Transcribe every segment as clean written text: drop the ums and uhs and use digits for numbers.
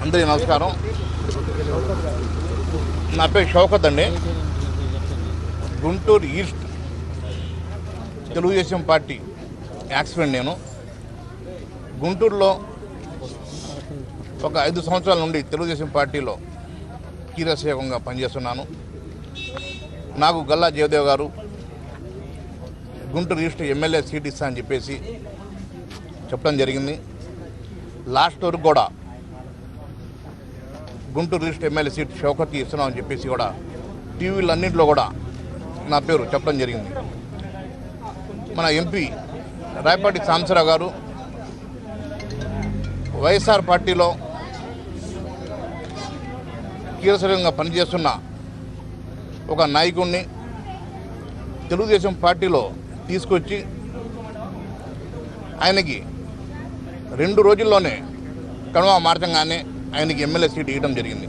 అందరికీ నమస్కారం. నా పేరు షౌకత్ అండి. Guntur east Telugu Desam party accident. నేను గుంటూరులో ఒక 5 సంవత్సరాల నుండి తెలుగుదేశం పార్టీలో కీలకసేవకంగా పనిచేస్తున్నాను. నాకు గల్లా జయదేవ్ గారు గుంటూరు ఈస్ట్ ఎమ్మెల్యే సీట్ ఇస్తా అని చెప్పేసి చెప్పడం జరిగింది. లాస్ట్ వరకు కూడా Guntur east MLA seat Shaukat ఇస్తున్నామని చెప్పేసి కూడా టీవీలు అన్నింటిలో కూడా నా పేరు చెప్పడం జరిగింది. మన ఎంపీ రాయపాటి సాంబశివరావు గారు వైఎస్ఆర్ పార్టీలో కీలకంగా పనిచేస్తున్న ఒక నాయకుడిని తెలుగుదేశం పార్టీలో తీసుకొచ్చి ఆయనకి 2 రోజుల్లోనే కనుమ మార్చంగానే ఆయనకి ఎమ్మెల్యే సీట్ ఇవ్వడం జరిగింది.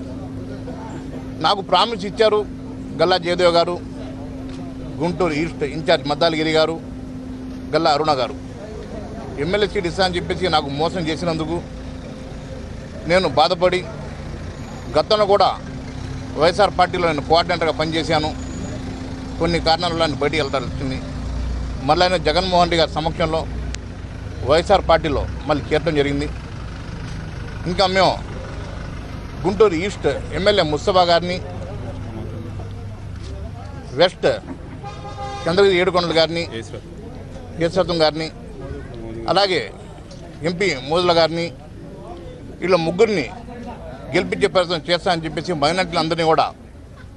నాకు ప్రామిస్ ఇచ్చారు గల్లా జయదేవ్ గారు, గుంటూరు ఈస్ట్ ఇన్ఛార్జ్ మద్దాలగిరి గారు, గల్లా అరుణ గారు ఎమ్మెల్యే సీట్ ఇస్తా అని చెప్పేసి నాకు మోసం చేసినందుకు నేను బాధపడి గతంలో కూడా వైఎస్ఆర్ పార్టీలో నేను కోఆర్డినేటర్గా పనిచేశాను. కొన్ని కారణాల వల్ల బయటికి వెళ్తాల్సి వచ్చింది. మళ్ళీ ఆయన జగన్మోహన్ రెడ్డి గారి సమక్షంలో వైఎస్ఆర్ పార్టీలో మళ్ళీ చేరడం జరిగింది. ఇంకా మేము గుంటూరు ఈస్ట్ ఎమ్మెల్యే ముస్తఫా గారిని, వెస్ట్ చంద్రగిరి ఏడుకొండల గారిని, కేశవతం గారిని, అలాగే ఎంపీ మోదుల గారిని, వీళ్ళ ముగ్గురిని గెలిపించే ప్రయత్నం చేస్తానని చెప్పేసి మైనార్టీలు అందరినీ కూడా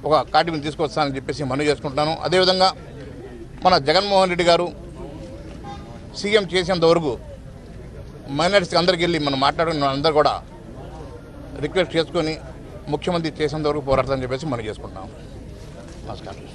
ఒక కాటి మీద తీసుకొస్తానని చెప్పేసి మనవి చేసుకుంటున్నాను. అదేవిధంగా మన జగన్మోహన్ రెడ్డి గారు సీఎం చేసేంత వరకు మైనార్టీస్కి అందరికి వెళ్ళి మనం మాట్లాడుకున్న అందరూ కూడా రిక్వెస్ట్ చేసుకొని ముఖ్యమంత్రి చేసేంత వరకు పోరాడతామని చెప్పేసి మనం చేసుకుంటున్నాం. నమస్కారం.